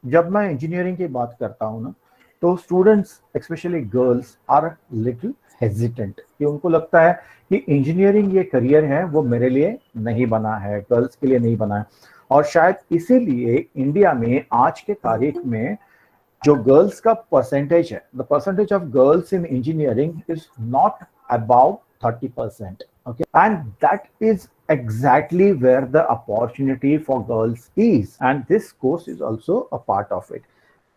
जब मैं इंजीनियरिंग की बात करता हूँ ना, तो students specially girls are little hesitant, कि उनको लगता है कि इंजीनियरिंग ये करियर है वो मेरे लिए नहीं बना है, गर्ल्स के लिए नहीं बना है। और शायद इसीलिए इंडिया में आज के तारीख में जो गर्ल्स का परसेंटेज है, the percentage of girls in engineering is not about 30%. Okay, and that is exactly where the opportunity for girls is, and this course is also a part of it.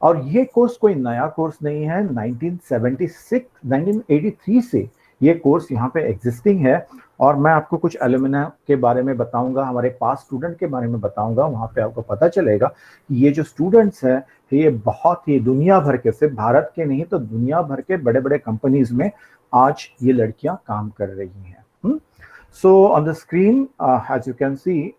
और ये course कोई नया course नहीं है, 1976 1983 से ये course यहाँ पे एग्जिस्टिंग है। और मैं आपको कुछ एलुमना के बारे में बताऊंगा, हमारे पास स्टूडेंट के बारे में बताऊंगा, वहाँ पे आपको पता चलेगा कि ये जो स्टूडेंट्स हैं ये बहुत ही दुनिया भर के, सिर्फ भारत के नहीं तो दुनिया भर के बड़े बड़े कंपनीज में आज ये लड़कियां काम कर रही हैं। So on the screen as you can see,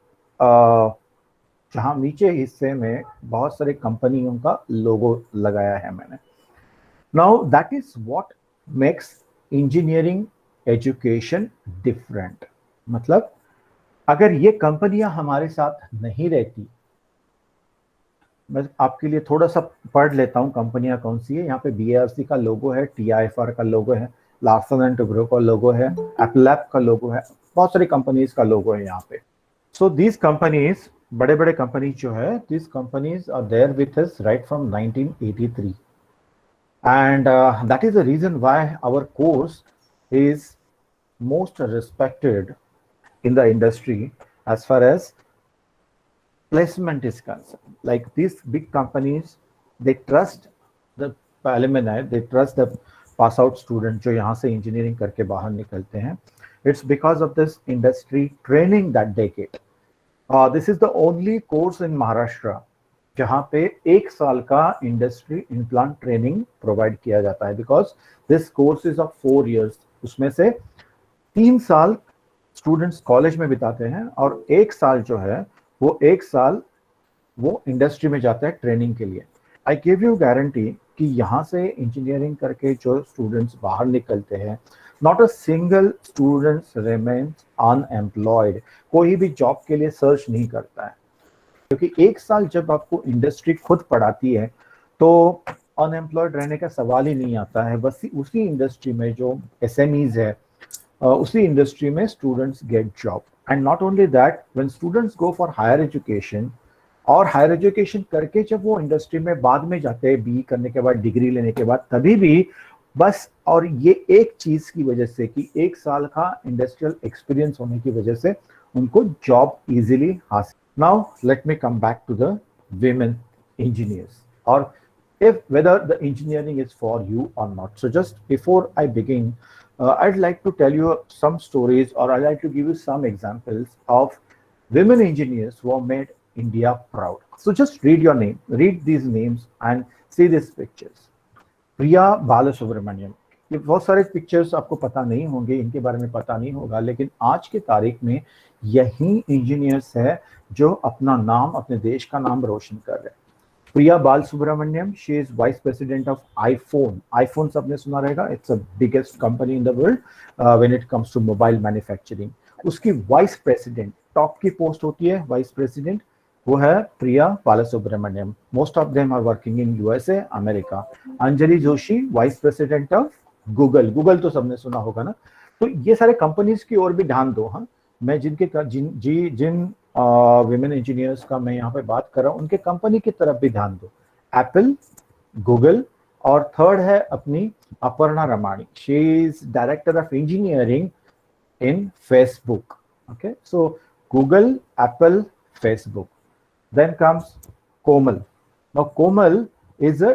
जहां नीचे हिस्से में बहुत सारे कंपनियों का लोगो लगाया है मैंने। Now that is what makes engineering education different. मतलब अगर ये कंपनियां हमारे साथ नहीं रहती, मैं आपके लिए थोड़ा सा पढ़ लेता हूँ कंपनियां कौन सी है। यहाँ पे BARC का लोगो है, TIFR का लोगो है, लार्सन एंड टुब्रो का लोगो है, एप्लैप का लोगो है, बहुत सारी कंपनीज का लोगो है यहाँ पे। सो दीज कंपनीज, बड़े बड़े कंपनीज जो है, these companies are there with us right from 1983, and that is the reason why our course is most respected in the industry as far as placement is concerned. Like these big companies, they trust the alumni, they trust the pass out student जो यहाँ से engineering करके बाहर निकलते हैं. It's because of this industry training that they get. This is the only course in Maharashtra जहाँ पे 1 साल का इंडस्ट्री इम्प्लांट ट्रेनिंग प्रोवाइड किया जाता है, because this course is of 4 years. उसमें से 3 साल स्टूडेंट्स कॉलेज में बिताते हैं और 1 साल जो है वो 1 साल वो इंडस्ट्री में जाता है ट्रेनिंग के लिए. आई गिव यू गारंटी कि यहाँ से इंजीनियरिंग करके जो स्टूडेंट्स बाहर निकलते हैं, not a single students remains unemployed. कोई भी जॉब के लिए सर्च नहीं करता है, क्योंकि 1 साल जब आपको इंडस्ट्री खुद पढ़ाती है तो अनएम्प्लॉयड रहने का सवाल ही नहीं आता है. बस उसी इंडस्ट्री में जो SMEs है, उसी इंडस्ट्री में students get job. And not only that, when students go for higher education, और हायर एजुकेशन करके जब वो इंडस्ट्री में बाद में जाते हैं, BE करने के बाद, डिग्री लेने के बाद, तभी भी बस और ये एक चीज की वजह से कि 1 साल का इंडस्ट्रियल एक्सपीरियंस होने की वजह से उनको जॉब इजीली हासिल. Now let me come back to the women engineers, or if whether the engineering is for you or not. So just before I begin, I'd like to tell you some stories, or I'd like to give you some examples of women engineers who have made India proud. So just read these names and see these pictures. प्रिया बालासुब्रमण्यम, ये बहुत सारे pictures आपको पता नहीं होंगे, इनके बारे में पता नहीं होगा, लेकिन आज के तारीख में यही इंजीनियर्स है जो अपना नाम, अपने देश का नाम रोशन कर रहे हैं. Priya Balasubramaniam, she is vice president of iPhone. IPhone सबने सुना रहेगा, it's a biggest company in the world when it comes to mobile manufacturing. उसकी वाइस प्रेसिडेंट, टॉप की पोस्ट होती है वाइस प्रेसिडेंट, वो है Priya Balasubramaniam. Most of them are working in USA, America. Anjali Joshi, vice president of Google. Google तो सबने सुना होगा ना. तो ये सारे कंपनीज की ओर भी ध्यान दो. हाँ, मैं जिन विमेन इंजीनियर्स का मैं यहाँ पे बात कर रहा हूँ, उनके कंपनी की तरफ भी ध्यान दो. एप्पल, गूगल, और थर्ड है अपनी Aparna Ramani. She is director of engineering in Facebook. Okay, so Google, Apple, Facebook. Then comes Komal. Now Komal is a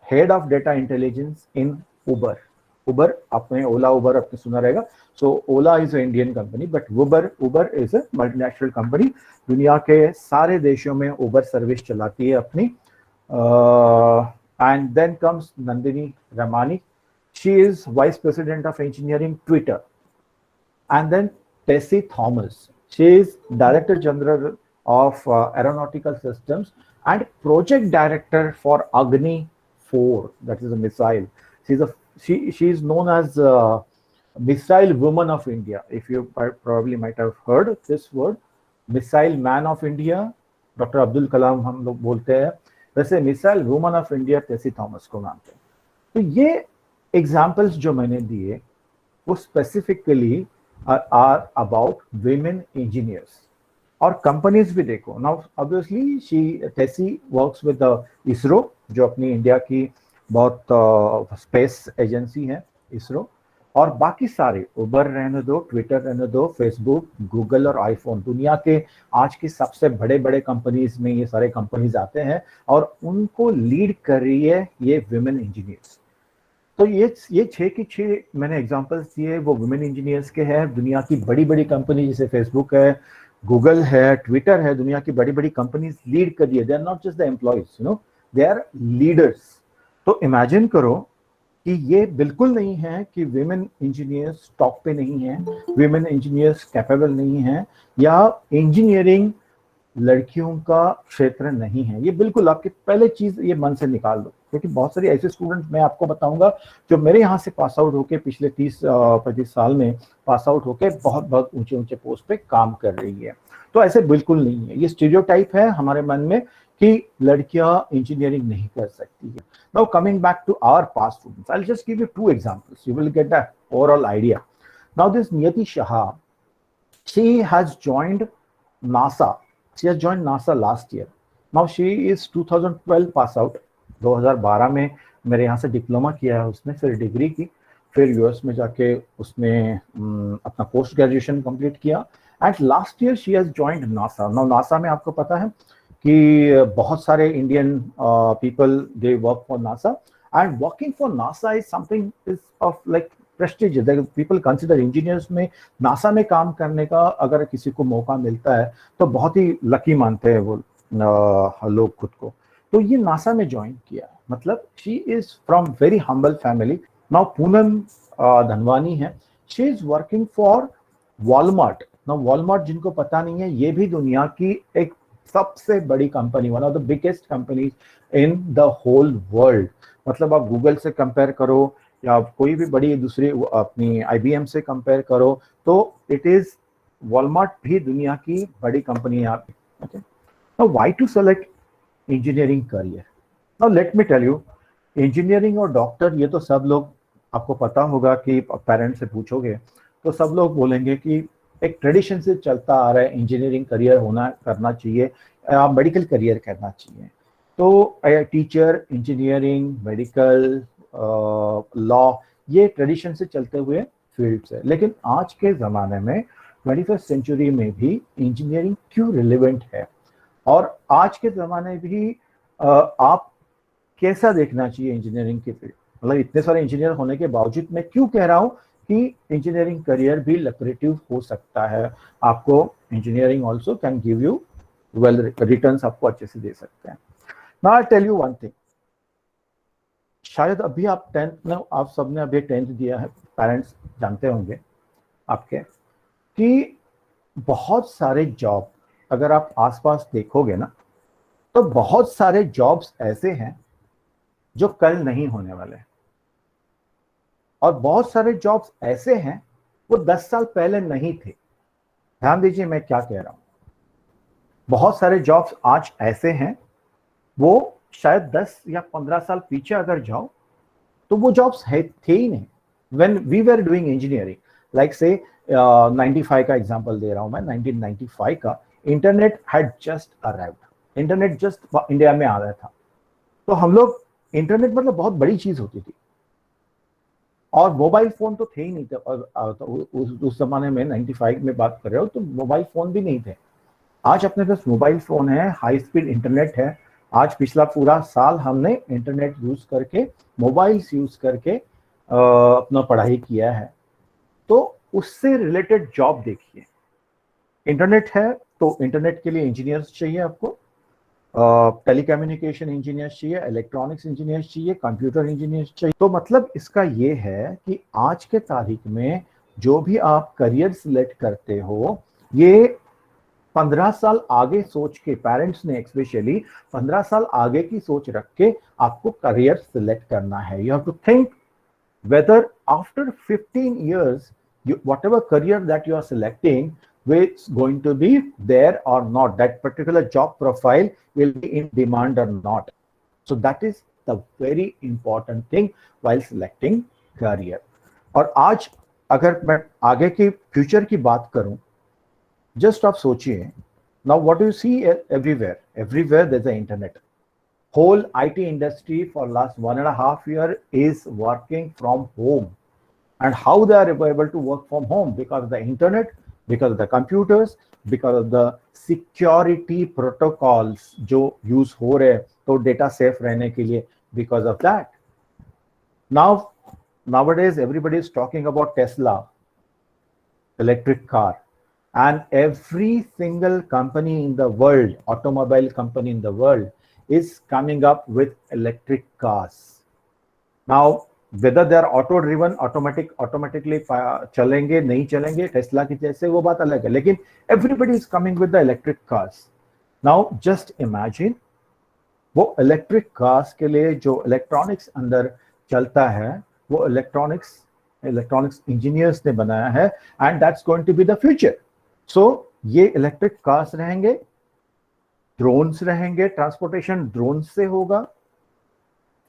head of data intelligence in Uber. Uber, आपने ओला उबर आपने सुना रहेगा. So Ola is an Indian company, but Uber is a multinational company. दुनिया के सारे देशों में Uber service चलाती है अपनी. And then comes Nandini Ramani. She is vice president of engineering, Twitter. And then Tessie Thomas. She is director general of aeronautical systems and project director for Agni 4, that is a missile. She is known as Missile Woman of India. If you probably might have heard this word, Missile Man of India, doctor Abdul Kalam हम लोग बोलते हैं, वैसे missile woman of India Tessy Thomas को मानते हैं। तो ये एग्जाम्पल्स जो मैंने दिए वो specifically are about women engineers. और कंपनीज भी देखो, नाउ ऑब्वियसली टेसी वर्क्स विद इसरो, जो अपनी इंडिया की बहुत स्पेस एजेंसी है इसरो, और बाकी सारे उबर रहने दो, ट्विटर रहने दो, फेसबुक, गूगल और आईफोन, दुनिया के आज की सबसे बड़े बड़े कंपनीज में ये सारे कंपनीज आते हैं और उनको लीड कर रही है ये विमेन इंजीनियर्स। तो ये 6 की 6 मैंने एग्जांपल्स दिए वो वुमेन इंजीनियर्स के हैं। दुनिया की बड़ी बड़ी कंपनी जैसे फेसबुक है, गूगल है, ट्विटर है, दुनिया की बड़ी बड़ी कंपनीज लीड कर रही है। They are not just the employees, you know, they are leaders. तो इमेजिन करो कि ये बिल्कुल नहीं है कि विमेन इंजीनियर्स टॉप पे नहीं है, विमेन इंजीनियर्स कैपेबल नहीं है, या इंजीनियरिंग लड़कियों का क्षेत्र नहीं है। ये बिल्कुल आपके पहले चीज ये मन से निकाल दो, क्योंकि बहुत सारे ऐसे स्टूडेंट मैं आपको बताऊंगा जो मेरे यहाँ से पास आउट होके पिछले 30-35 साल में पास आउट होके बहुत बहुत ऊंचे ऊंचे पोस्ट पे काम कर रही है। तो ऐसे बिल्कुल नहीं है, ये स्टीरियोटाइप है हमारे मन में कि लड़कियां इंजीनियरिंग नहीं कर सकती है। Now coming back to our past students, I will just give you 2 examples, you will get the overall idea. Now this Niyati Shah, she has joined NASA. She has joined NASA last year. Now she is 2012 pass out. 2012 में मेरे यहाँ से diploma किया है उसने, फिर degree की, फिर यूएस में जाके उसने अपना पोस्ट ग्रेजुएशन कंप्लीट किया, and last year she has joined NASA. Now NASA में आपको पता है कि बहुत सारे Indian people they work for NASA, and working for NASA is something is of like Prestige. People consider engineers में NASA में काम करने का अगर किसी को मौका मिलता है तो बहुत ही लकी मानते हैं वो लोग खुद को। तो ये नासा में ज्वाइन किया, मतलब she is from very humble family. Now Poonam Dhanwani है, she is working for Walmart. Now Walmart जिनको पता नहीं है, ये भी दुनिया की एक सबसे बड़ी company, one of the biggest companies in the whole world. मतलब आप गूगल से कंपेयर करो या कोई भी बड़ी दूसरी अपनी IBM से कंपेयर करो तो इट इज वॉलमार्ट भी दुनिया की बड़ी कंपनी है। Okay, now why to select engineering career? Now let me tell you, engineering और डॉक्टर ये तो सब लोग, आपको पता होगा कि पेरेंट्स से पूछोगे तो सब लोग बोलेंगे कि एक ट्रेडिशन से चलता आ रहा है इंजीनियरिंग करियर करना चाहिए, मेडिकल करियर करना चाहिए। तो टीचर, इंजीनियरिंग, मेडिकल, लॉ, ये ट्रेडिशन से चलते हुए फील्ड्स है। लेकिन आज के ज़माने में 21st सेंचुरी में भी इंजीनियरिंग क्यों रिलेवेंट है, और आज के ज़माने में भी आप कैसा देखना चाहिए इंजीनियरिंग की फील्ड? मतलब इतने सारे इंजीनियर होने के बावजूद मैं क्यों कह रहा हूँ कि इंजीनियरिंग करियर भी लुक्रेटिव हो सकता है। आपको engineering also can give you well returns, आपको अच्छे से दे सकते हैं। Now I tell you one thing, शायद अभी आप 10th में, आप सबने अभी 10th दिया है, पेरेंट्स जानते होंगे आपके कि बहुत सारे जॉब अगर आप आसपास देखोगे ना तो बहुत सारे जॉब्स ऐसे हैं जो कल नहीं होने वाले, और बहुत सारे जॉब्स ऐसे हैं वो 10 साल पहले नहीं थे। ध्यान दीजिए मैं क्या कह रहा हूं। बहुत सारे जॉब्स आज ऐसे हैं वो शायद 10 या 15 साल पीछे अगर जाओ तो वो जॉब्स थे ही नहीं। When we were doing engineering, like say 95 का एग्जांपल दे रहा हूं मैं, 1995 का, internet had just arrived, internet just India में आ रहा था। तो हम लोग, इंटरनेट मतलब बहुत बड़ी चीज होती थी, और मोबाइल फोन तो थे ही नहीं थे। और उस जमाने में 95 में बात कर रहे हो तो मोबाइल फोन भी नहीं थे। आज अपने पास मोबाइल फोन है, हाई स्पीड इंटरनेट है। आज पिछला पूरा साल हमने इंटरनेट यूज करके, मोबाइल्स यूज करके अपना पढ़ाई किया है। तो उससे रिलेटेड जॉब देखिए, इंटरनेट है तो इंटरनेट के लिए इंजीनियर्स चाहिए आपको, टेलीकम्युनिकेशन इंजीनियर्स चाहिए, इलेक्ट्रॉनिक्स इंजीनियर्स चाहिए, कंप्यूटर इंजीनियर्स चाहिए। तो मतलब इसका ये है कि आज के तारीख में जो भी आप करियर सिलेक्ट करते हो, ये 15 साल आगे सोच के, पेरेंट्स ने स्पेशली 15 साल आगे की सोच रख के आपको करियर सिलेक्ट करना है। You have to think whether after 15 years, whatever career that you are selecting, which is going to be there or not. That particular job profile will be in demand or not. So that is the very important thing while selecting career. और आज अगर मैं आगे की future की बात करूं, just आप सोचिए, now what do you see everywhere there's an internet. Whole IT industry for last 1.5 year is working from home. And how they are able to work from home? Because of the internet, because of the computers, because of the security protocols जो use हो रहे तो data safe रहने के लिए, because of that. Nowadays everybody is talking about Tesla electric car, and every single company in the world, automobile company in the world, is coming up with electric cars. Now whether they are auto driven, automatically चलेंगे नहीं चलेंगे Tesla की जैसे, वो बात अलग है, लेकिन everybody is coming with the electric cars. Now just imagine, वो electric cars के लिए जो electronics अंदर चलता है, वो electronics engineers ने बनाया है, and that's going to be the future. So ये electric cars रहेंगे, drones रहेंगे, transportation drones से होगा,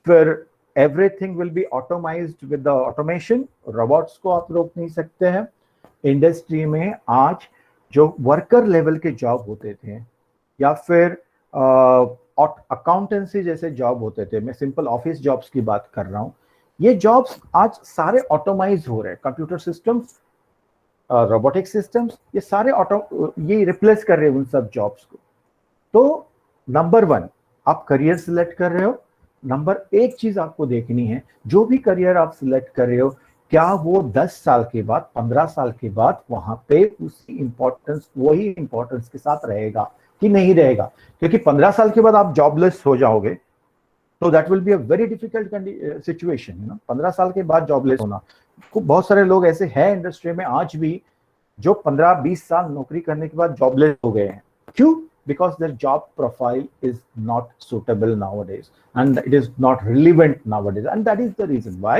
फिर everything will be automized with the automation. robots को आप रोक नहीं सकते हैं. इंडस्ट्री में आज जो वर्कर लेवल के जॉब होते थे या फिर अकाउंटेंसी जैसे जॉब होते थे, मैं सिंपल ऑफिस जॉब्स की बात कर रहा हूँ, ये जॉब्स आज सारे ऑटोमाइज हो रहे हैं. कंप्यूटर सिस्टम्स, रोबोटिक सिस्टम्स, ये सारे ये रिप्लेस कर रहे हैं उन सब जॉब्स को. तो नंबर 1, आप करियर सिलेक्ट कर रहे हो, नंबर 1 चीज आपको देखनी है, जो भी करियर आप सिलेक्ट कर रहे हो, क्या वो 10 साल के बाद, 15 साल के बाद वहां पे उसी इंपॉर्टेंस, वही इंपॉर्टेंस के साथ रहेगा कि नहीं रहेगा. क्योंकि 15 साल के बाद आप जॉबलेस हो जाओगे, तो that will be a very difficult situation. 15 साल के बाद जॉबलेस होना, बहुत सारे लोग ऐसे हैं इंडस्ट्री में आज भी जो 15-20 साल नौकरी करने के बाद जॉबलेस हो गए हैं. क्यों? Because their job profile is not suitable nowadays, and it is not relevant nowadays, and that is the reason why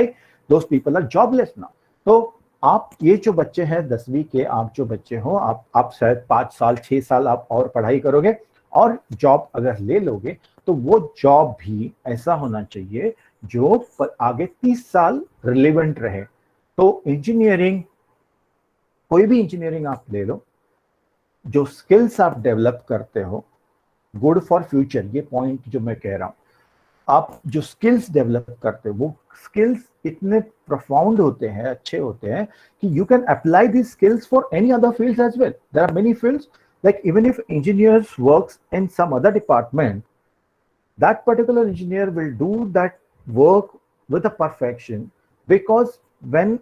those people are jobless now. तो आप ये जो बच्चे हैं 10वीं के, आप जो बच्चे हो, आप शायद 5 साल 6 साल आप और पढ़ाई करोगे और जॉब अगर ले लोगे, तो वो जॉब भी ऐसा होना चाहिए जो आगे 30 साल रिलेवेंट रहे. तो इंजीनियरिंग, कोई भी इंजीनियरिंग आप ले लो, जो स्किल्स आप डेवलप करते हो, गुड फॉर फ्यूचर, ये पॉइंट जो मैं कह रहा हूं, आप जो स्किल्स डेवलप करते हो, वो स्किल्स इतने प्रोफाउंड होते हैं, अच्छे होते हैं कि you can apply this skills for any other fields as well. There are many fields, like even if engineers works in some other department, that particular engineer will do that work with a perfection, because when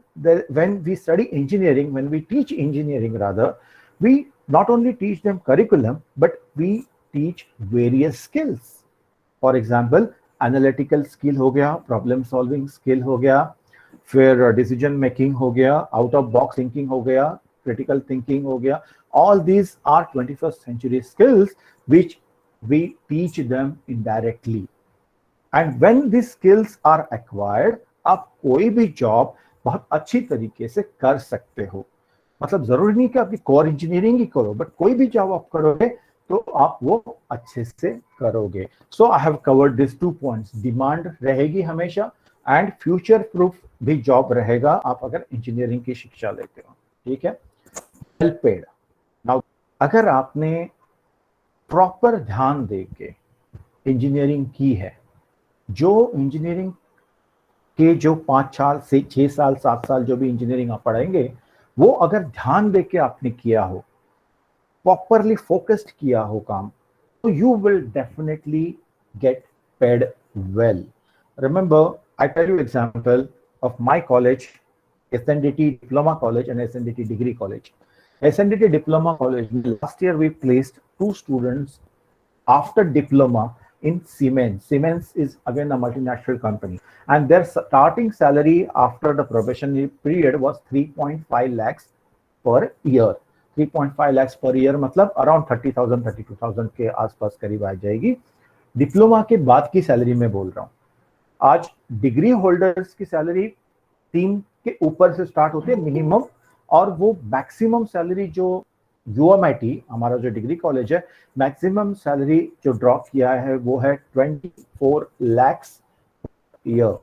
we study engineering, when we teach engineering rather, we not only teach them curriculum, but we teach various skills. For example, analytical skill हो गया, problem solving skill हो गया, फिर decision making हो गया, out of box thinking हो गया, critical thinking हो गया. All these are 21st century skills which we teach them indirectly. And when these skills are acquired, आप कोई भी जॉब बहुत अच्छी तरीके से कर सकते हो. मतलब जरूरी नहीं कि आपकी कोर इंजीनियरिंग ही करो, बट कोई भी जॉब आप करोगे तो आप वो अच्छे से करोगे. So I have covered this 2 points. Demand रहेगी हमेशा, एंड फ्यूचर प्रूफ भी जॉब रहेगा आप अगर इंजीनियरिंग की शिक्षा लेते हो. ठीक है, वेल पेड. नाउ अगर आपने प्रॉपर ध्यान दे के इंजीनियरिंग की है, जो इंजीनियरिंग के जो 5 साल से 6 साल 7 साल जो भी इंजीनियरिंग आप पढ़ाएंगे, वो अगर ध्यान दे के आपने किया हो, प्रॉपरली फोकस्ड किया हो काम, तो you will definitely get paid well. Remember, I tell you example of my college, SNDT Diploma College and SNDT Degree College. SNDT Diploma College, last year we placed 2 students after diploma in Siemens. Siemens is again a multinational company, and their starting salary after the probationary period was 3.5 lakhs per year. 3.5 lakhs per year मतलब around 30,000 32,000 के आसपास करीब आ जाएगी. Diploma के बाद की salary में बोल रहा हूँ. आज डिग्री होल्डर्स की सैलरी 3 के ऊपर से स्टार्ट होती है मिनिमम, और वो मैक्सिमम सैलरी जो UMIT हमारा जो डिग्री कॉलेज है, मैक्सिमम सैलरी जो ड्रॉ किया है वो है 24 lakhs year.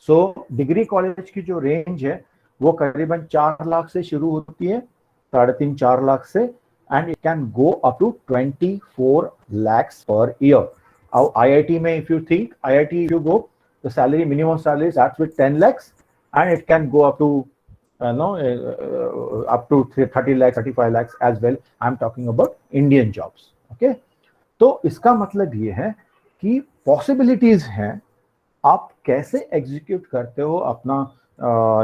So degree college की जो रेंज है वो करीबन 4 लाख से शुरू होती है, 3.5-4 लाख से, and it can go up to 24 lakhs per year. और IIT में if you think, IIT if you go, the salary, minimum salary starts with 10 lakhs and it can go up to up to 30 lakhs, 35 lakhs as well. I'm talking about Indian jobs. Okay, तो इसका मतलब ये है कि possibilities हैं, आप कैसे execute करते हो अपना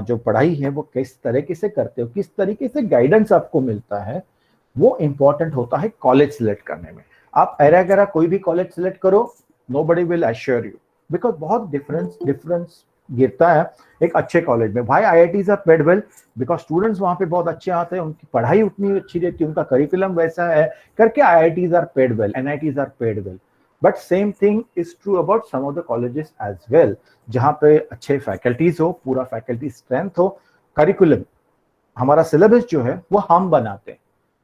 जो पढ़ाई है वो किस तरीके से करते हो, किस तरीके से गाइडेंस आपको मिलता है, वो इंपॉर्टेंट होता है कॉलेज सिलेक्ट करने में। आप अरे अगर कोई भी कॉलेज सिलेक्ट करो, nobody will assure you, because बहुत डिफरेंस गिरता है एक अच्छे कॉलेज में। भाई IITs are paid well because students वहां पे बहुत अच्छे आते हैं, उनकी पढ़ाई उतनी अच्छी रहती है, उनका करिकुलम वैसा है करके IITs are paid well, NITs are paid well. But same thing is true about some of the colleges as well, जहाँ पे अच्छे फैकल्टीज हो, पूरा फैकल्टी स्ट्रेंथ हो, करिकुलम, हमारा सिलेबस जो है वो हम बनाते हैं,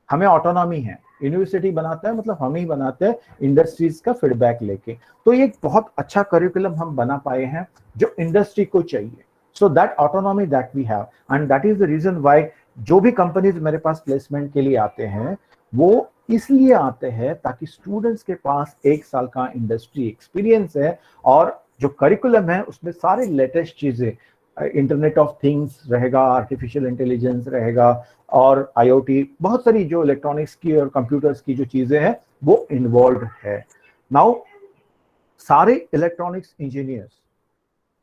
हमें ऑटोनॉमी है, यूनिवर्सिटी बनाता है मतलब हम ही बनाते हैं इंडस्ट्रीज का फीडबैक लेके। तो ये बहुत अच्छा करिकुलम हम बना पाए हैं जो इंडस्ट्री को चाहिए। So that autonomy that we have, and that is the reason why जो भी कंपनीज मेरे पास प्लेसमेंट के लिए आते हैं वो इसलिए आते हैं ताकि स्टूडेंट्स के पास 1 साल का इंडस्ट्री एक्सपीरियंस है, और जो करिकुलम है उसमें सारे लेटेस्ट चीजें, इंटरनेट ऑफ थिंग्स रहेगा, आर्टिफिशियल इंटेलिजेंस रहेगा, और IoT, बहुत सारी जो इलेक्ट्रॉनिक्स की और कंप्यूटर्स की जो चीजें हैं वो इन्वॉल्व है। नाउ सारे इलेक्ट्रॉनिक्स इंजीनियर्स,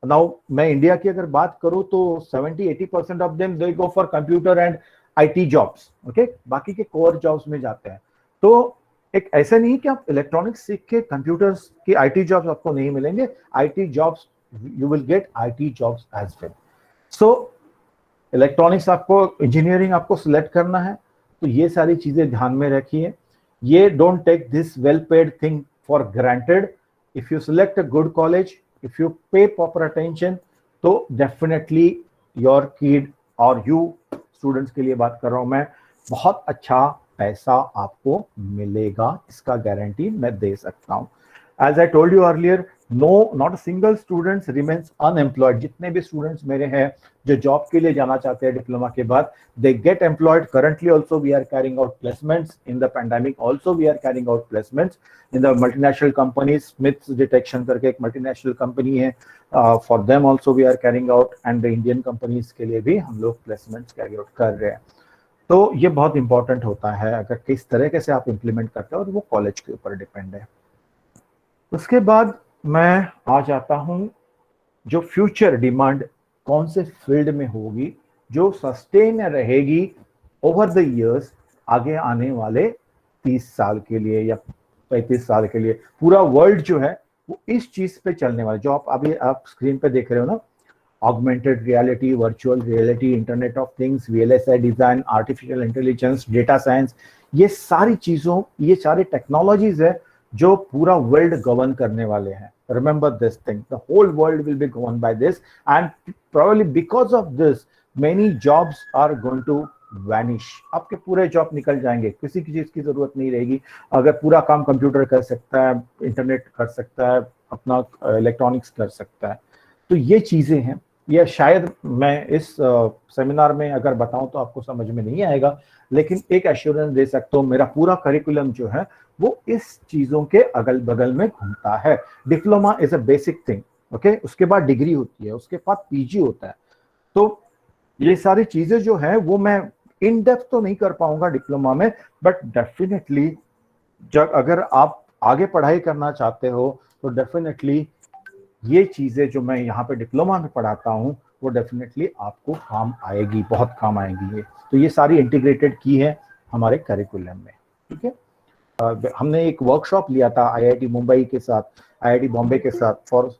नाउ मैं इंडिया की अगर बात करूं तो 70-80% of them they go for computer and IT jobs, okay, बाकी के कोर जॉब्स में जाते हैं। तो एक ऐसा नहीं कि आप इलेक्ट्रॉनिक्स सीख के कंप्यूटर्स की IT जॉब्स आपको नहीं मिलेंगे, IT jobs you will get IT jobs as well. So electronics आपको, इंजीनियरिंग आपको सिलेक्ट करना है तो ये सारी चीजें ध्यान में रखिए। ये don't take this well paid thing for granted. If you select a good college, if you pay proper attention, तो डेफिनेटली योर किड और यू, स्टूडेंट्स के लिए बात कर रहा हूं मैं, बहुत अच्छा पैसा आपको मिलेगा, इसका गारंटी मैं दे सकता हूं। As I told you earlier, no, not a single student remains unemployed. जितने भी स्टूडेंट्स मेरे हैं जो जॉब के लिए जाना चाहते हैं डिप्लोमा के बाद, they get employed. Currently also we are carrying out placements. In the pandemic also we are carrying out placements in the multinational companies. Smiths Detection करके एक multinational company है, for them also we are carrying out, and the Indian companies के लिए भी हम लोग placements carry out कर रहे हैं। तो ये बहुत इंपॉर्टेंट होता है, अगर किस तरीके से आप इम्प्लीमेंट करते हो, और वो कॉलेज के ऊपर डिपेंड है। उसके बाद मैं आ जाता हूं जो फ्यूचर डिमांड कौन से फील्ड में होगी जो सस्टेन रहेगी ओवर द इयर्स, आगे आने वाले 30 साल के लिए या 35 साल के लिए। पूरा वर्ल्ड जो है वो इस चीज पे चलने वाला, जो आप स्क्रीन पे देख रहे हो ना, augmented reality, virtual reality, internet of things, VLSI design, artificial intelligence, data science, ये सारी चीजों, ये सारे टेक्नोलॉजीज है जो पूरा वर्ल्ड गवर्न करने वाले हैं। Remember this thing, the whole world will be govern by this, and probably because of this many jobs are going to vanish. आपके पूरे जॉब निकल जाएंगे, किसी की चीज की जरूरत नहीं रहेगी। अगर पूरा काम कंप्यूटर कर सकता है, इंटरनेट कर सकता है, अपना इलेक्ट्रॉनिक्स कर सकता है, तो ये चीजें हैं। ये शायद मैं इस सेमिनार में अगर बताऊं तो आपको समझ में नहीं आएगा, लेकिन एक एश्योरेंस दे सकता हूं, मेरा पूरा करिकुलम जो है वो इस चीजों के अगल बगल में घूमता है। Diploma is a basic thing, okay, उसके बाद डिग्री होती है, उसके बाद PG होता है। तो ये सारी चीजें जो है वो मैं इन डेप्थ तो नहीं कर पाऊंगा डिप्लोमा में, बट डेफिनेटली जब अगर आप आगे पढ़ाई करना चाहते हो तो डेफिनेटली ये चीजें जो मैं यहाँ पे डिप्लोमा में पढ़ाता हूँ वो डेफिनेटली आपको काम आएगी, बहुत काम आएगी। ये तो ये सारी इंटीग्रेटेड की है हमारे करिकुलम में, ठीक है। हमने एक वर्कशॉप लिया था IIT मुंबई के साथ, IIT बॉम्बे के साथ, फॉर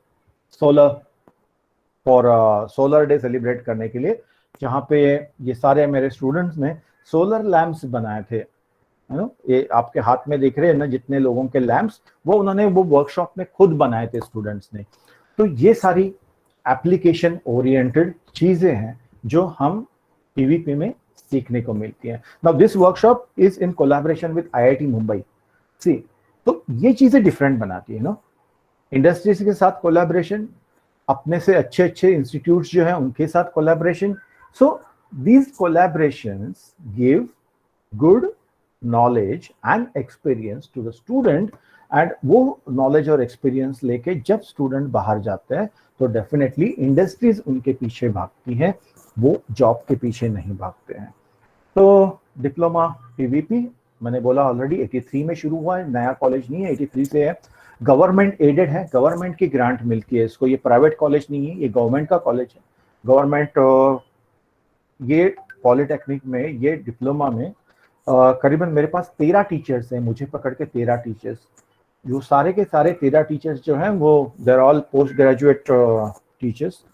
सोलर डे सेलिब्रेट करने के लिए, जहाँ पे ये सारे मेरे स्टूडेंट्स ने सोलर लैंप्स बनाए थे, है ना। ये आपके हाथ में दिख रहे हैं ना जितने लोगों के लैंप्स, वो उन्होंने वो वर्कशॉप में खुद बनाए थे स्टूडेंट्स ने। तो ये सारी एप्लीकेशन ओरिएंटेड चीजें हैं जो हम PVP में सीखने को मिलती हैं। Now this workshop is in collaboration with IIT Mumbai. See, तो ये चीजें डिफरेंट बनाती है ना, इंडस्ट्रीज के साथ कोलैबोरेशन, अपने से अच्छे अच्छे इंस्टीट्यूट्स जो हैं उनके साथ collaboration. So these collaborations give good knowledge and experience to the student, एंड वो नॉलेज और एक्सपीरियंस लेके जब स्टूडेंट बाहर जाते हैं तो डेफिनेटली इंडस्ट्रीज उनके पीछे भागती हैं, वो जॉब के पीछे नहीं भागते हैं। तो डिप्लोमा पीवीपी मैंने बोला ऑलरेडी 83 में शुरू हुआ है, नया कॉलेज नहीं है, 83 से है। गवर्नमेंट एडेड है, गवर्नमेंट की ग्रांट मिलती है इसको, ये प्राइवेट कॉलेज नहीं है, ये गवर्नमेंट का कॉलेज है। गवर्नमेंट ये पॉलिटेक्निक में, ये डिप्लोमा में करीबन मेरे पास 13 टीचर्स हैं, मुझे पकड़ के 13 टीचर्स, जो सारे के सारे 13 टीचर्स जो हैं वो देर ऑल पोस्ट ग्रेजुएट टीचर्स,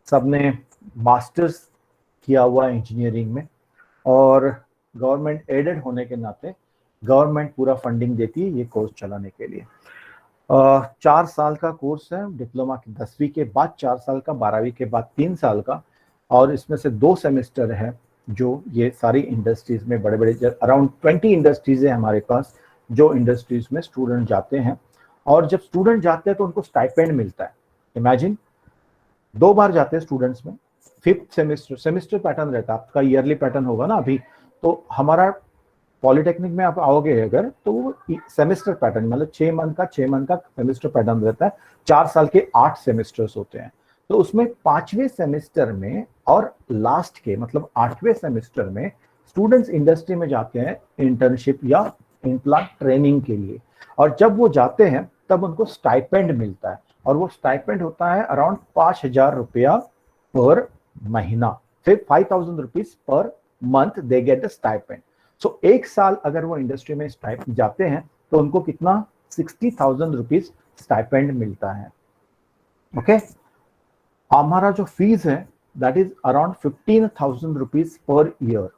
सब ने मास्टर्स किया हुआ इंजीनियरिंग में, और गवर्नमेंट एडेड होने के नाते गवर्नमेंट पूरा फंडिंग देती है ये कोर्स चलाने के लिए। 4 साल का कोर्स है डिप्लोमा की, 10वीं के बाद 4 साल का, 12वीं के बाद 3 साल का, और इसमें से 2 सेमेस्टर है जो ये सारी इंडस्ट्रीज में, बड़े बड़े अराउंड 20 इंडस्ट्रीज है हमारे पास, जो इंडस्ट्रीज में स्टूडेंट जाते हैं। और जब स्टूडेंट जाते हैं तो उनको स्टाइपेंड मिलता है। इमेजिन 2 बार जाते हैं स्टूडेंट्स में, 5th सेमेस्टर पैटर्न रहता है आपका, ईयरली पैटर्न होगा ना अभी, तो हमारा पॉलिटेक्निक में आप आओगे अगर तो वो सेमेस्टर पैटर्न, मतलब 6 मंथ का सेमेस्टर पैटर्न रहता है, 4 साल के 8 सेमेस्टर्स होते हैं। तो उसमें 5वें सेमेस्टर में और लास्ट के मतलब 8वें सेमेस्टर में स्टूडेंट्स इंडस्ट्री में जाते हैं इंटर्नशिप या इम्प्लॉय ट्रेनिंग के लिए, और जब वो जाते हैं तब उनको स्टाइपेंड मिलता है, और वो स्टाइपेंड होता है अराउंड 5,000 रुपया पर महीना, फिर 5,000 rupees per month they get the stipend. So 1 साल अगर वो इंडस्ट्री में स्टाइपेंड जाते हैं तो उनको कितना 60,000 रुपीज स्टाइपेंड मिलता है। ओके हमारा जो फीस है that is around 15,000 rupees per year.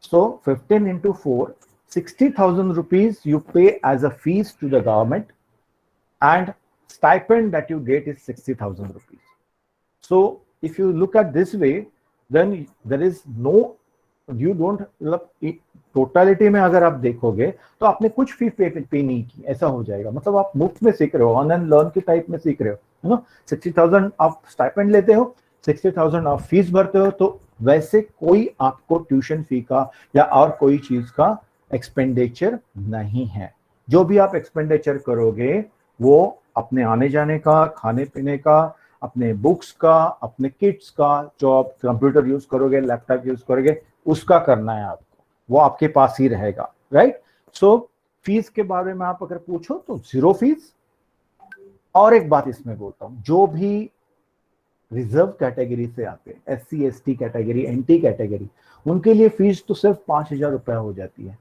So 15 into 4, 60,000 rupees you pay as a fees to the government, and stipend that you get is 60,000 rupees. So if you look at this way, then there is no, you don't, मतलब totality में अगर आप देखोगे तो आपने कुछ फी पे नहीं की, ऐसा हो जाएगा। मतलब आप मुफ्त में सीख रहे हो, ऑन एंड लर्न की टाइप में सीख रहे हो, है ना। 60,000 आप स्टाइपेंड लेते हो, 60,000 आप फीस भरते हो, तो वैसे कोई आपको ट्यूशन फी का या और कोई चीज का एक्सपेंडिचर नहीं है। जो भी आप एक्सपेंडिचर करोगे वो अपने आने जाने का, खाने पीने का, अपने बुक्स का, अपने किट्स का, जो आप कंप्यूटर यूज करोगे, लैपटॉप यूज करोगे, उसका करना है आपको, वो आपके पास ही रहेगा, राइट। सो फीस के बारे में आप अगर पूछो तो 0 फीस। और एक बात इसमें बोलता हूं, जो भी रिजर्व कैटेगरी से आते हैं, SC ST category, NT category, उनके लिए फीस तो सिर्फ 5,000 रुपया हो जाती है।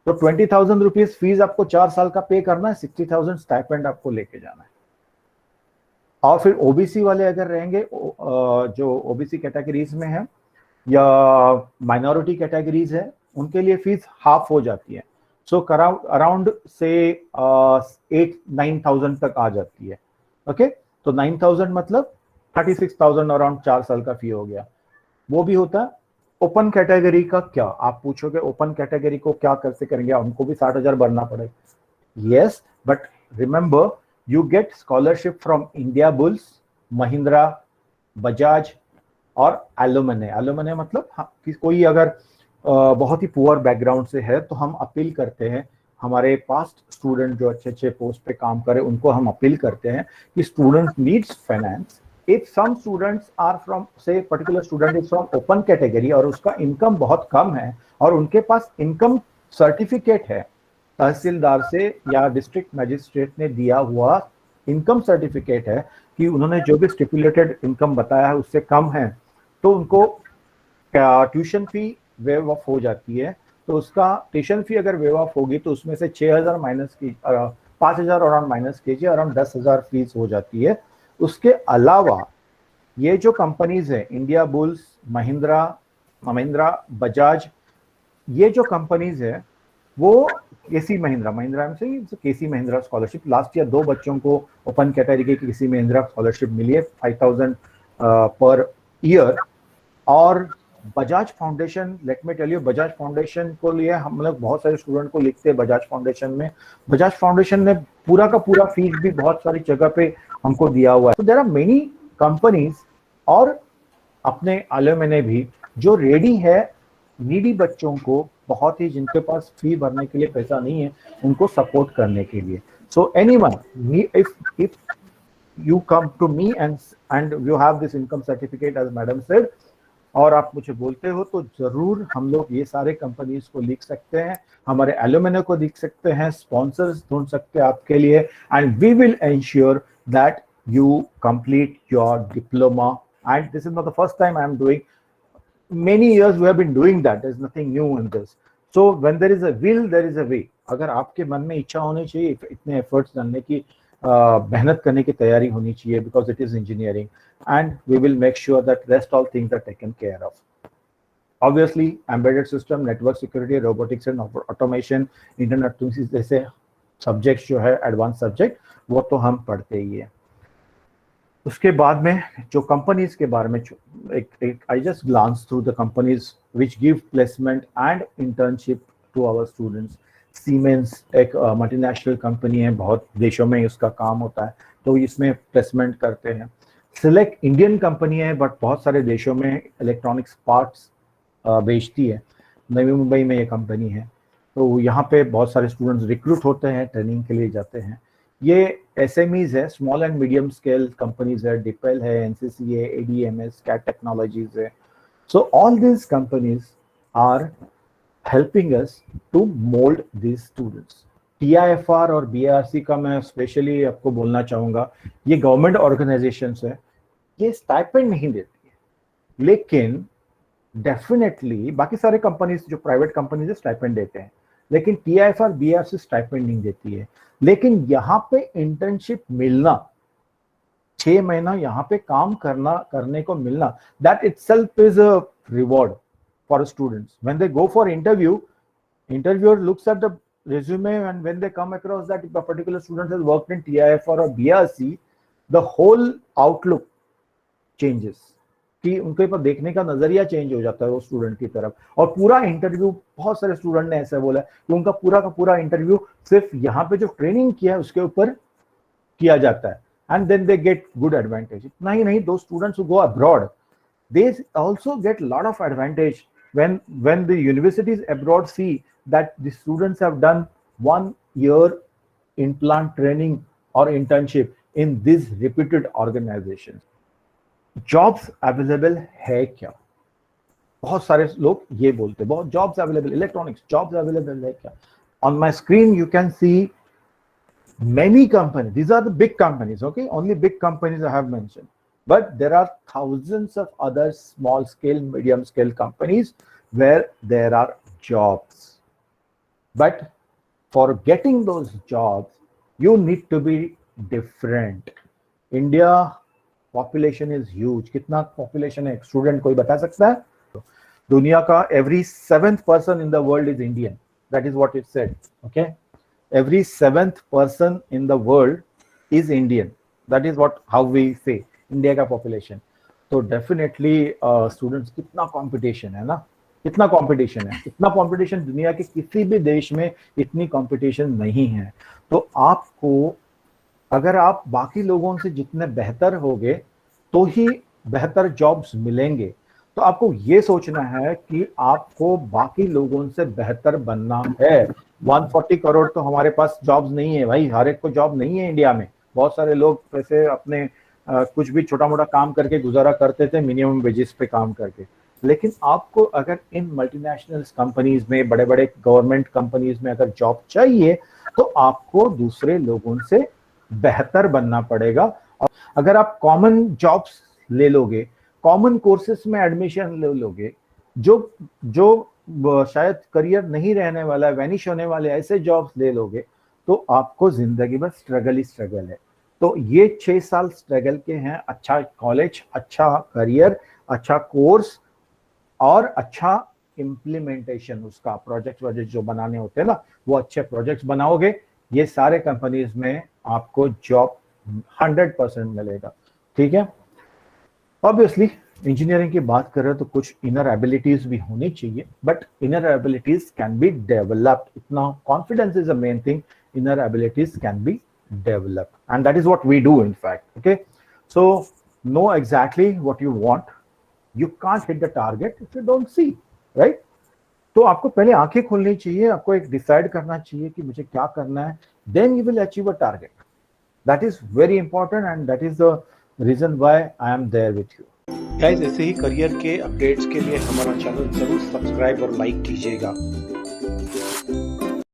तो 20,000 रुपीज फीस आपको 4 साल का पे करना है, 60,000 स्टाइपेंड आपको लेके जाना है। और फिर ओबीसी वाले अगर रहेंगे, जो ओबीसी कैटेगरीज में है या माइनॉरिटी कैटेगरीज है, उनके लिए फीस हाफ हो जाती है। सो अराउंड से 8-9,000 तक आ जाती है। ओके तो 9,000 मतलब 36,000 अराउंड 4 साल का फी हो गया। वो भी होता है। ओपन कैटेगरी का क्या आप पूछोगे, ओपन कैटेगरी को क्या कैसे करेंगे, उनको भी 60,000 भरना पड़ेगा। Yes, but remember you get scholarship from India bulls, Mahindra, Bajaj और एलुमने। एलुमने मतलब कि कोई अगर बहुत ही पुअर बैकग्राउंड से है तो हम अपील करते हैं, हमारे पास्ट स्टूडेंट जो अच्छे अच्छे पोस्ट पे काम करे उनको हम अपील करते हैं कि student needs finance. If some students are from, say particular student is from open category और उसका इनकम बहुत कम है और उनके पास इनकम सर्टिफिकेट है तहसीलदार से या डिस्ट्रिक्ट मजिस्ट्रेट ने दिया हुआ इनकम सर्टिफिकेट है कि उन्होंने जो भी स्टिपुलेटेड इनकम बताया है उससे कम है, तो उनको ट्यूशन फी वेव ऑफ हो जाती है। तो उसका ट्यूशन फी अगर वेव ऑफ होगी तो उसमें से 6,000 माइनस की 5,000 अराउंड माइनस कीजिए, अराउंड 10,000 फीस हो जाती है। उसके अलावा ये जो कंपनीज है, इंडिया बुल्स, महिंद्रा, बजाज, ये जो कंपनीज है वो केसी महिंद्रा से केसी महिंद्रा स्कॉलरशिप, लास्ट ईयर 2 बच्चों को ओपन कैटेगरी की केसी महिंद्रा स्कॉलरशिप मिली है 5,000 पर ईयर। और Bajaj foundation, let me tell you, Bajaj foundation को लिए हम लोग बहुत सारे स्टूडेंट को लिखते हैं बजाज फाउंडेशन में। बजाज फाउंडेशन ने पूरा का पूरा फीस भी बहुत सारी जगह पे हमको दिया हुआ है। तो देयर आर मेनी कंपनीज और अपने एलुमनी भी जो रेडी है नीडी बच्चों को, बहुत ही जिनके पास फी भरने के लिए पैसा नहीं है, उनको सपोर्ट करने के लिए। So anyone, if you come to me and you have this income certificate as madam said, और आप मुझे बोलते हो, तो जरूर हम लोग ये सारे कंपनीज को लिख सकते हैं, हमारे एलुमनी को लिख सकते हैं, स्पॉन्सर्स ढूंढ सकते हैं आपके लिए, and we will ensure that you complete your diploma. And this is not the first time I am doing. Many years we have been doing that. There's nothing new in this. So when there is a will, there is a way. अगर आपके मन में इच्छा होनी चाहिए, इतने efforts डालने की, मेहनत करने की तैयारी होनी चाहिए, because it is engineering, and we will make sure that rest all things are taken care of. Obviously, embedded system, network security, robotics and automation, internet things जैसे सब्जेक्ट्स जो है एडवांस सब्जेक्ट, वो तो हम पढ़ते ही है। उसके बाद में जो कंपनीज के बारे में एक I just glance through the companies which give placement and internship to our students. Siemens एक मल्टीनेशनल कंपनी है, बहुत देशों में इसका काम होता है, तो इसमें प्लेसमेंट करते हैं। सिलेक्ट इंडियन कंपनी है, बट बहुत सारे देशों में इलेक्ट्रॉनिक्स पार्ट्स बेचती है। नवी मुंबई में ये कंपनी है, तो यहाँ पे बहुत सारे स्टूडेंट्स रिक्रूट होते हैं, ट्रेनिंग के लिए जाते हैं। ये एसएमईज है, small and medium scale companies है, डिपेल है, एनसीसी है, एडीएमएस, कैट टेक्नोलॉजीज है। So all these companies are helping us to mould these students. TIFR और बीआरसी का मैं स्पेशली आपको बोलना चाहूँगा, ये गवर्नमेंट ऑर्गेनाइजेशंस है, ये स्टाइपेंड नहीं देती है, लेकिन डेफिनेटली बाकी सारे कंपनीज जो प्राइवेट कंपनीज है स्टाइपेंड देते हैं, लेकिन टीआईएफआर बीआरसी स्टाइपेंड नहीं देती है। लेकिन यहाँ पे इंटर्नशिप मिलना, 6 महीना यहाँ पे काम करने को मिलना, that itself is a reward for students. When they go for interview, interviewer looks at the resume, and when they come across that if a particular student has worked in TIFR or BRC, the whole outlook changes, कि उनके ऊपर देखने का नजरिया change हो जाता है वो स्टूडेंट की तरफ। और पूरा इंटरव्यू, बहुत सारे स्टूडेंट ने ऐसा बोला कि उनका पूरा का पूरा इंटरव्यू सिर्फ यहाँ पे जो ट्रेनिंग किया है उसके ऊपर किया जाता है, and then they get good advantage. इतना ही नहीं, दो students who go abroad, they also get lot of advantage when the universities abroad see that the students have done 1 year implant training or internship in these reputed organizations. Jobs available है क्या? बहुत सारे लोग ये बोलते हैं, बहुत jobs available, electronics jobs available है क्या? On my screen you can C many companies. These are the big companies, okay? Only big companies I have mentioned. But there are thousands of other small scale, medium scale companies where there are jobs. But for getting those jobs, you need to be different. India population is huge. कितना population है? Student कोई बता सकता है? दुनिया का every 7th person in the world is Indian. That is what it said, okay? Every 7th person in the world is Indian. That is what how we say India का population. तो definitely students, कितना competition है ना, कितना competition है, इतना competition दुनिया के किसी भी देश में इतनी competition नहीं है। तो आपको, अगर आप बाकी लोगों से जितने बेहतर होगे तो ही बेहतर जॉब्स मिलेंगे। तो आपको ये सोचना है कि आपको बाकी लोगों से बेहतर बनना है। 140 करोड़ तो हमारे पास जॉब्स नहीं है भाई, हर एक को जॉब नहीं है इंडिया में। बहुत सारे लोग वैसे अपने कुछ भी छोटा मोटा काम करके गुजारा करते थे, मिनिमम वेजेस पे काम करके। लेकिन आपको अगर इन मल्टीनेशनल कंपनीज में, बड़े बड़े गवर्नमेंट कंपनीज में अगर जॉब चाहिए, तो आपको दूसरे लोगों से बेहतर बनना पड़ेगा। और अगर आप कॉमन जॉब्स ले लोगे, कॉमन कोर्सेज में एडमिशन ले लोगे, जो शायद करियर नहीं रहने वाला है, वैनिश होने वाले ऐसे जॉब्स ले लोगे, तो आपको जिंदगी में स्ट्रगल ही स्ट्रगल है। तो ये 6 साल स्ट्रगल के हैं। अच्छा कॉलेज, अच्छा करियर, अच्छा कोर्स और अच्छा इम्प्लीमेंटेशन, उसका प्रोजेक्ट जो बनाने होते हैं ना, वो अच्छे प्रोजेक्ट्स बनाओगे, ये सारे कंपनीज में आपको जॉब 100% मिलेगा। ठीक है। ऑब्वियसली इंजीनियरिंग की बात करें तो कुछ इनर एबिलिटीज भी होनी चाहिए, but inner abilities can be developed. इतना confidence is a main thing. Inner abilities can be developed, and that is what we do in fact. Okay, so know exactly what you want. You can't hit the target if you don't see, right? तो आपको पहले आंखें खोलनी चाहिए, आपको एक decide करना चाहिए कि मुझे क्या करना है. Then you will achieve a target. That is very important, and that is the reason why I am there with you. Guys, ऐसे ही करियर के अपडेट्स के लिए हमारा चैनल जरूर सब्सक्राइब और लाइक कीजिएगा.